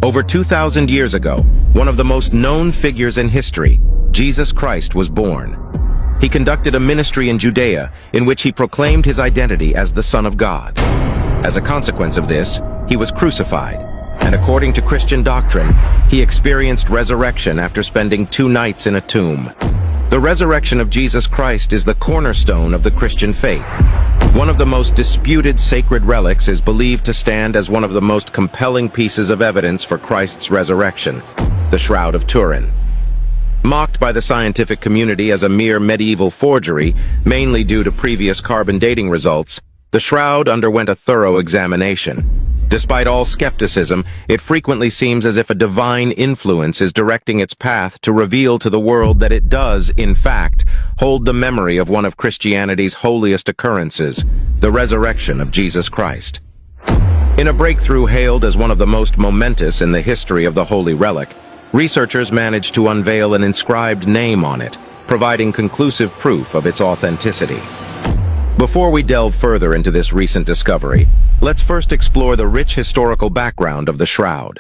Over 2,000 years ago, one of the most known figures in history, Jesus Christ, was born. He conducted a ministry in Judea in which he proclaimed his identity as the Son of God. As a consequence of this, he was crucified, and according to Christian doctrine, he experienced resurrection after spending 2 nights in a tomb. The resurrection of Jesus Christ is the cornerstone of the Christian faith. One of the most disputed sacred relics is believed to stand as one of the most compelling pieces of evidence for Christ's resurrection, the Shroud of Turin. Mocked by the scientific community as a mere medieval forgery, mainly due to previous carbon dating results, the shroud underwent a thorough examination. Despite all skepticism, it frequently seems as if a divine influence is directing its path to reveal to the world that it does, in fact, hold the memory of one of Christianity's holiest occurrences, the resurrection of Jesus Christ. In a breakthrough hailed as one of the most momentous in the history of the holy relic, researchers managed to unveil an inscribed name on it, providing conclusive proof of its authenticity. Before we delve further into this recent discovery, let's first explore the rich historical background of the shroud.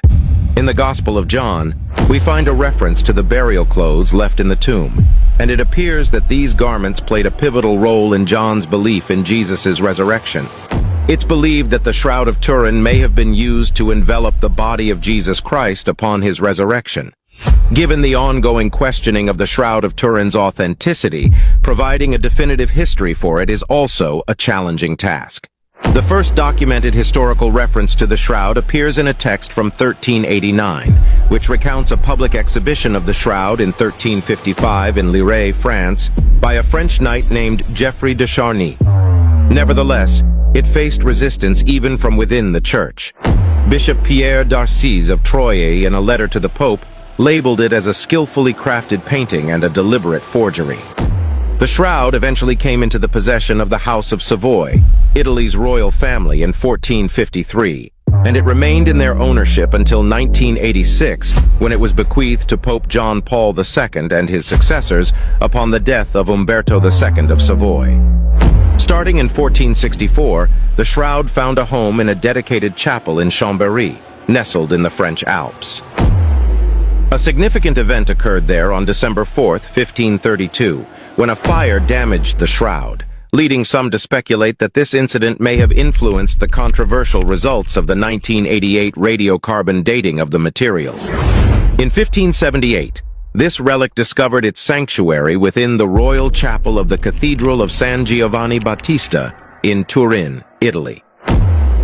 In the Gospel of John, we find a reference to the burial clothes left in the tomb, and it appears that these garments played a pivotal role in John's belief in Jesus' resurrection. It's believed that the Shroud of Turin may have been used to envelop the body of Jesus Christ upon his resurrection. Given the ongoing questioning of the Shroud of Turin's authenticity, providing a definitive history for it is also a challenging task. The first documented historical reference to the shroud appears in a text from 1389, which recounts a public exhibition of the shroud in 1355 in Lirey, France, by a French knight named Geoffrey de Charny. Nevertheless, it faced resistance even from within the church. Bishop Pierre d'Arcis of Troyes, in a letter to the Pope, labeled it as a skillfully crafted painting and a deliberate forgery. The shroud eventually came into the possession of the House of Savoy, Italy's royal family, in 1453, and it remained in their ownership until 1986, when it was bequeathed to Pope John Paul II and his successors upon the death of Umberto II of Savoy. Starting in 1464, the shroud found a home in a dedicated chapel in Chambéry, nestled in the French Alps. A significant event occurred there on December 4, 1532, when a fire damaged the shroud, leading some to speculate that this incident may have influenced the controversial results of the 1988 radiocarbon dating of the material. In 1578, this relic discovered its sanctuary within the royal chapel of the Cathedral of San Giovanni Battista in Turin, Italy.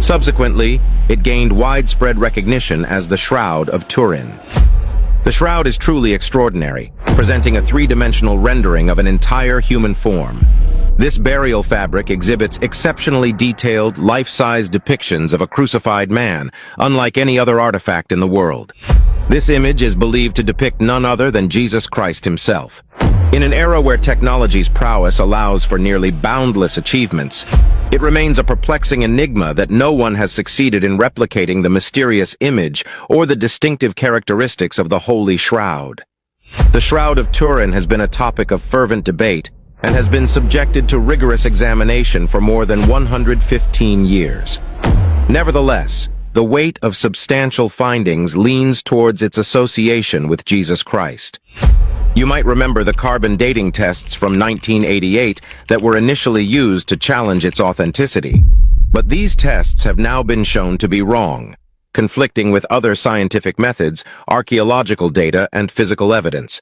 Subsequently, it gained widespread recognition as the Shroud of Turin. The shroud is truly extraordinary, presenting a 3-dimensional rendering of an entire human form. This burial fabric exhibits exceptionally detailed, life-size depictions of a crucified man, unlike any other artifact in the world. This image is believed to depict none other than Jesus Christ himself. In an era where technology's prowess allows for nearly boundless achievements, it remains a perplexing enigma that no one has succeeded in replicating the mysterious image or the distinctive characteristics of the Holy Shroud. The Shroud of Turin has been a topic of fervent debate and has been subjected to rigorous examination for more than 115 years. Nevertheless, the weight of substantial findings leans towards its association with Jesus Christ. You might remember the carbon dating tests from 1988 that were initially used to challenge its authenticity. But these tests have now been shown to be wrong, conflicting with other scientific methods, archaeological data, and physical evidence.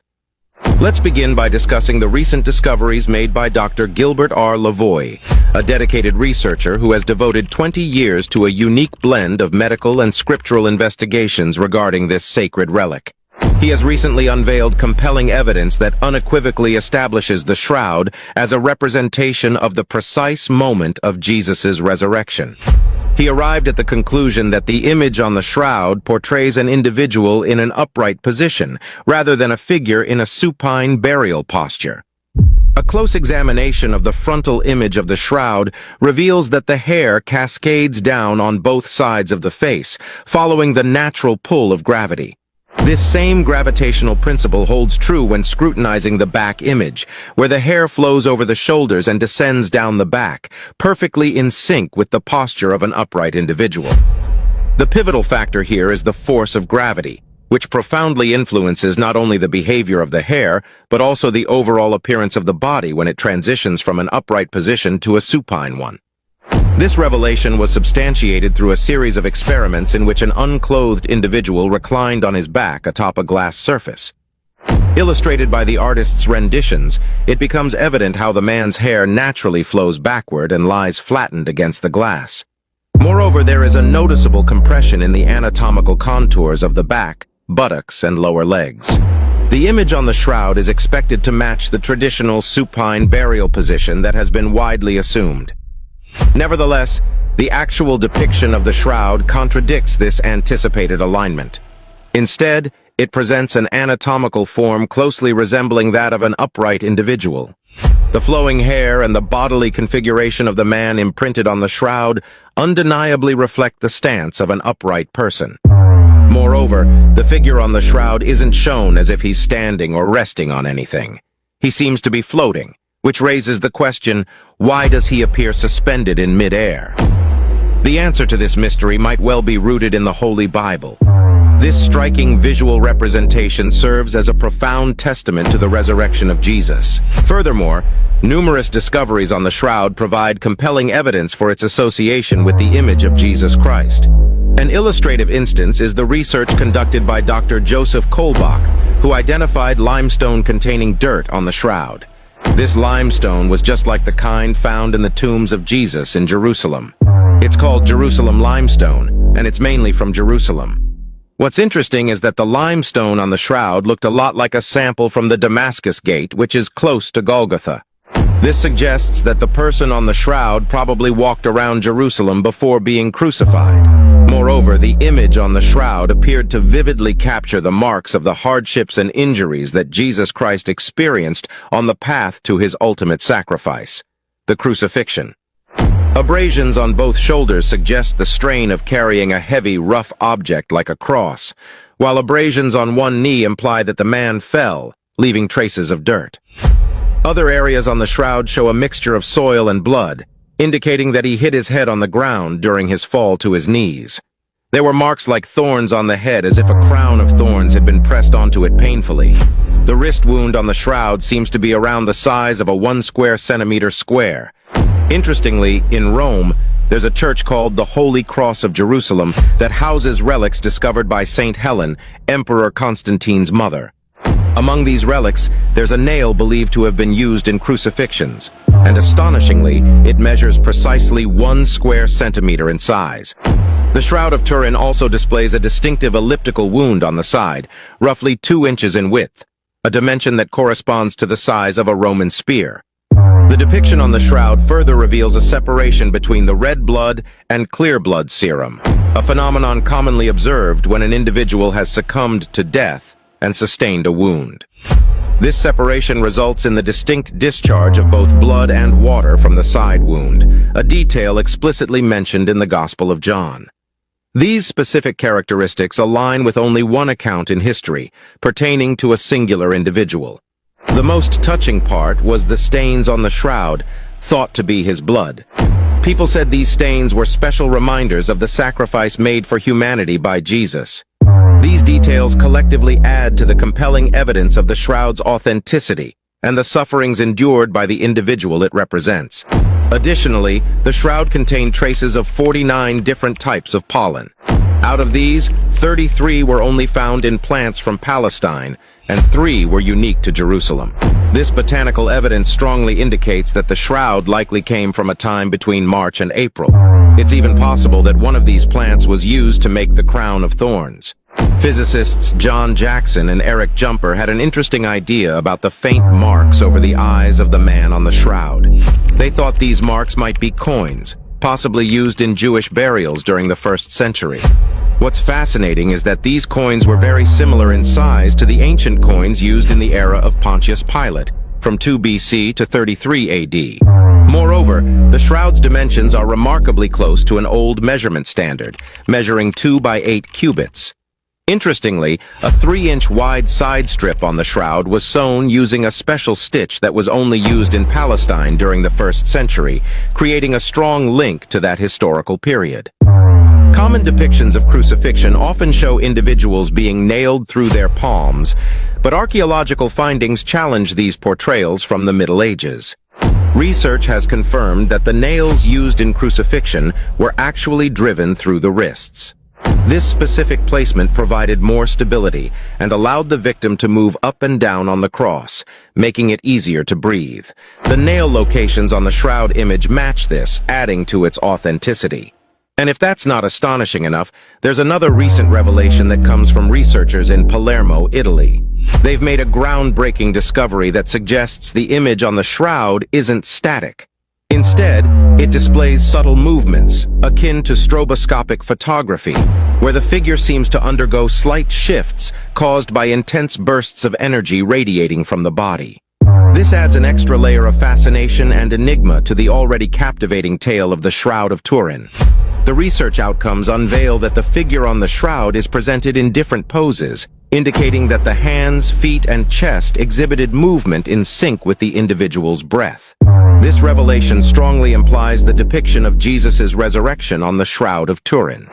Let's begin by discussing the recent discoveries made by Dr. Gilbert R. Lavoie, a dedicated researcher who has devoted 20 years to a unique blend of medical and scriptural investigations regarding this sacred relic. He has recently unveiled compelling evidence that unequivocally establishes the shroud as a representation of the precise moment of Jesus' resurrection. He arrived at the conclusion that the image on the shroud portrays an individual in an upright position, rather than a figure in a supine burial posture. A close examination of the frontal image of the shroud reveals that the hair cascades down on both sides of the face, following the natural pull of gravity. This same gravitational principle holds true when scrutinizing the back image, where the hair flows over the shoulders and descends down the back, perfectly in sync with the posture of an upright individual. The pivotal factor here is the force of gravity, which profoundly influences not only the behavior of the hair, but also the overall appearance of the body when it transitions from an upright position to a supine one. This revelation was substantiated through a series of experiments in which an unclothed individual reclined on his back atop a glass surface. Illustrated by the artist's renditions, it becomes evident how the man's hair naturally flows backward and lies flattened against the glass. Moreover, there is a noticeable compression in the anatomical contours of the back, buttocks, and lower legs. The image on the shroud is expected to match the traditional supine burial position that has been widely assumed. Nevertheless, the actual depiction of the shroud contradicts this anticipated alignment. Instead, it presents an anatomical form closely resembling that of an upright individual. The flowing hair and the bodily configuration of the man imprinted on the shroud undeniably reflect the stance of an upright person. Moreover, the figure on the shroud isn't shown as if he's standing or resting on anything. He seems to be floating, which raises the question, why does he appear suspended in mid-air? The answer to this mystery might well be rooted in the Holy Bible. This striking visual representation serves as a profound testament to the resurrection of Jesus. Furthermore, numerous discoveries on the shroud provide compelling evidence for its association with the image of Jesus Christ. An illustrative instance is the research conducted by Dr. Joseph Kolbach, who identified limestone containing dirt on the shroud. This limestone was just like the kind found in the tombs of Jesus in Jerusalem. It's called Jerusalem limestone, and it's mainly from Jerusalem. What's interesting is that the limestone on the shroud looked a lot like a sample from the Damascus Gate, which is close to Golgotha. This suggests that the person on the shroud probably walked around Jerusalem before being crucified. Moreover, the image on the shroud appeared to vividly capture the marks of the hardships and injuries that Jesus Christ experienced on the path to his ultimate sacrifice, the crucifixion. Abrasions on both shoulders suggest the strain of carrying a heavy, rough object like a cross, while abrasions on one knee imply that the man fell, leaving traces of dirt. Other areas on the shroud show a mixture of soil and blood, indicating that he hit his head on the ground during his fall to his knees. There were marks like thorns on the head, as if a crown of thorns had been pressed onto it painfully. The wrist wound on the shroud seems to be around the size of a 1 square centimeter square. Interestingly, in Rome, there's a church called the Holy Cross of Jerusalem that houses relics discovered by Saint Helen, Emperor Constantine's mother. Among these relics, there's a nail believed to have been used in crucifixions, and astonishingly, it measures precisely 1 square centimeter in size. The Shroud of Turin also displays a distinctive elliptical wound on the side, roughly 2 inches in width, a dimension that corresponds to the size of a Roman spear. The depiction on the shroud further reveals a separation between the red blood and clear blood serum, a phenomenon commonly observed when an individual has succumbed to death and sustained a wound. This separation results in the distinct discharge of both blood and water from the side wound, a detail explicitly mentioned in the Gospel of John. These specific characteristics align with only one account in history, pertaining to a singular individual. The most touching part was the stains on the shroud, thought to be his blood. People said these stains were special reminders of the sacrifice made for humanity by Jesus. These details collectively add to the compelling evidence of the shroud's authenticity and the sufferings endured by the individual it represents. Additionally, the shroud contained traces of 49 different types of pollen. Out of these, 33 were only found in plants from Palestine, and 3 were unique to Jerusalem. This botanical evidence strongly indicates that the shroud likely came from a time between March and April. It's even possible that one of these plants was used to make the crown of thorns. Physicists John Jackson and Eric Jumper had an interesting idea about the faint marks over the eyes of the man on the shroud. They thought these marks might be coins, possibly used in Jewish burials during the 1st century. What's fascinating is that these coins were very similar in size to the ancient coins used in the era of Pontius Pilate, from 2 BC to 33 AD. Moreover, the shroud's dimensions are remarkably close to an old measurement standard, measuring 2 by 8 cubits. Interestingly, a 3-inch wide side strip on the shroud was sewn using a special stitch that was only used in Palestine during the 1st century, creating a strong link to that historical period. Common depictions of crucifixion often show individuals being nailed through their palms, but archaeological findings challenge these portrayals from the Middle Ages. Research has confirmed that the nails used in crucifixion were actually driven through the wrists. This specific placement provided more stability and allowed the victim to move up and down on the cross, making it easier to breathe. The nail locations on the shroud image match this, adding to its authenticity. And if that's not astonishing enough, there's another recent revelation that comes from researchers in Palermo, Italy. They've made a groundbreaking discovery that suggests the image on the shroud isn't static. Instead, it displays subtle movements, akin to stroboscopic photography, where the figure seems to undergo slight shifts caused by intense bursts of energy radiating from the body. This adds an extra layer of fascination and enigma to the already captivating tale of the Shroud of Turin. The research outcomes unveil that the figure on the shroud is presented in different poses, indicating that the hands, feet, and chest exhibited movement in sync with the individual's breath. This revelation strongly implies the depiction of Jesus' resurrection on the Shroud of Turin.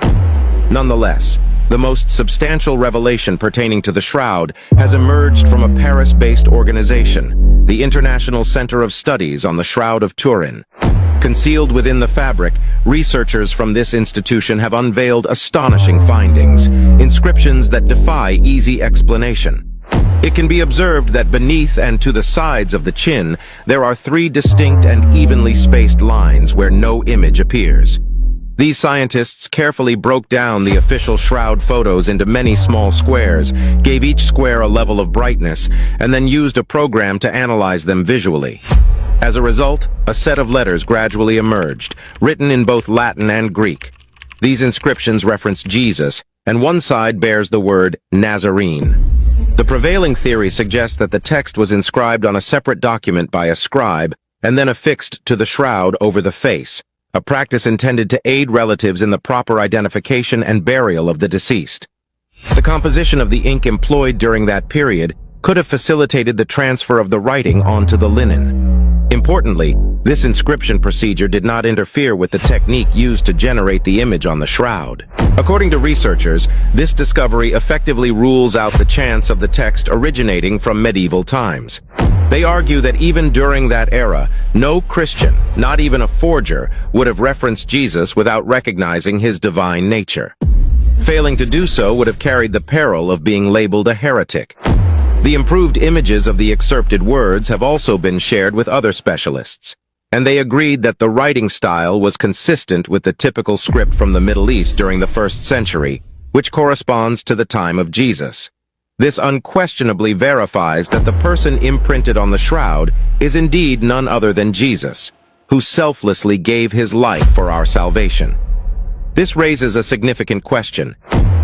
Nonetheless, the most substantial revelation pertaining to the shroud has emerged from a Paris-based organization, the International Center of Studies on the Shroud of Turin. Concealed within the fabric, researchers from this institution have unveiled astonishing findings, inscriptions that defy easy explanation. It can be observed that beneath and to the sides of the chin, there are 3 distinct and evenly spaced lines where no image appears. These scientists carefully broke down the official shroud photos into many small squares, gave each square a level of brightness, and then used a program to analyze them visually. As a result, a set of letters gradually emerged, written in both Latin and Greek. These inscriptions reference Jesus, and one side bears the word Nazarene. The prevailing theory suggests that the text was inscribed on a separate document by a scribe, and then affixed to the shroud over the face, a practice intended to aid relatives in the proper identification and burial of the deceased. The composition of the ink employed during that period could have facilitated the transfer of the writing onto the linen. Importantly, this inscription procedure did not interfere with the technique used to generate the image on the shroud. According to researchers, this discovery effectively rules out the chance of the text originating from medieval times. They argue that even during that era, no Christian, not even a forger, would have referenced Jesus without recognizing his divine nature. Failing to do so would have carried the peril of being labeled a heretic. The improved images of the excerpted words have also been shared with other specialists, and they agreed that the writing style was consistent with the typical script from the Middle East during the 1st century, which corresponds to the time of Jesus. This unquestionably verifies that the person imprinted on the shroud is indeed none other than Jesus, who selflessly gave his life for our salvation. This raises a significant question.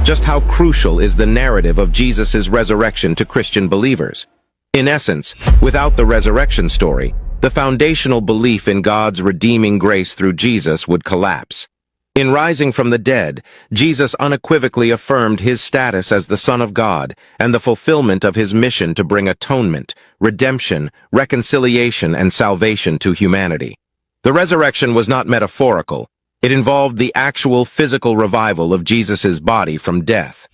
Just how crucial is the narrative of Jesus' resurrection to Christian believers? In essence, without the resurrection story, the foundational belief in God's redeeming grace through Jesus would collapse. In rising from the dead, Jesus unequivocally affirmed his status as the Son of God and the fulfillment of his mission to bring atonement, redemption, reconciliation, and salvation to humanity. The resurrection was not metaphorical. It involved the actual physical revival of Jesus' body from death.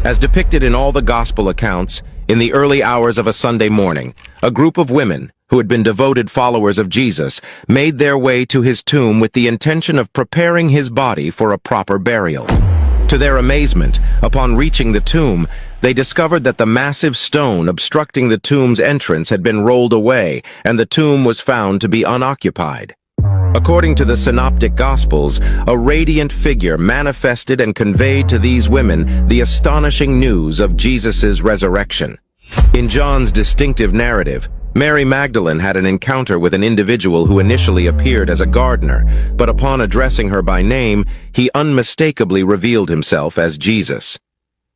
As depicted in all the gospel accounts, in the early hours of a Sunday morning, a group of women, who had been devoted followers of Jesus, made their way to his tomb with the intention of preparing his body for a proper burial. To their amazement, upon reaching the tomb, they discovered that the massive stone obstructing the tomb's entrance had been rolled away, and the tomb was found to be unoccupied. According to the Synoptic Gospels, a radiant figure manifested and conveyed to these women the astonishing news of Jesus' resurrection. In John's distinctive narrative, Mary Magdalene had an encounter with an individual who initially appeared as a gardener, but upon addressing her by name, he unmistakably revealed himself as Jesus.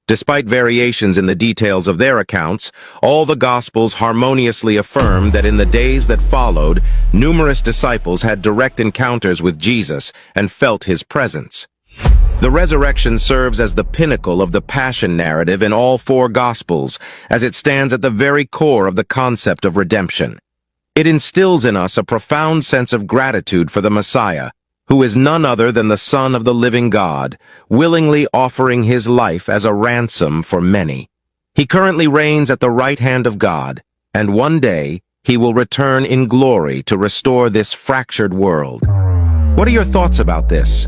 Despite variations in the details of their accounts, all the Gospels harmoniously affirm that in the days that followed, numerous disciples had direct encounters with Jesus and felt his presence. The resurrection serves as the pinnacle of the Passion narrative in all 4 Gospels, as it stands at the very core of the concept of redemption. It instills in us a profound sense of gratitude for the Messiah, who is none other than the Son of the living God, willingly offering his life as a ransom for many. He currently reigns at the right hand of God, and one day he will return in glory to restore this fractured world. What are your thoughts about this?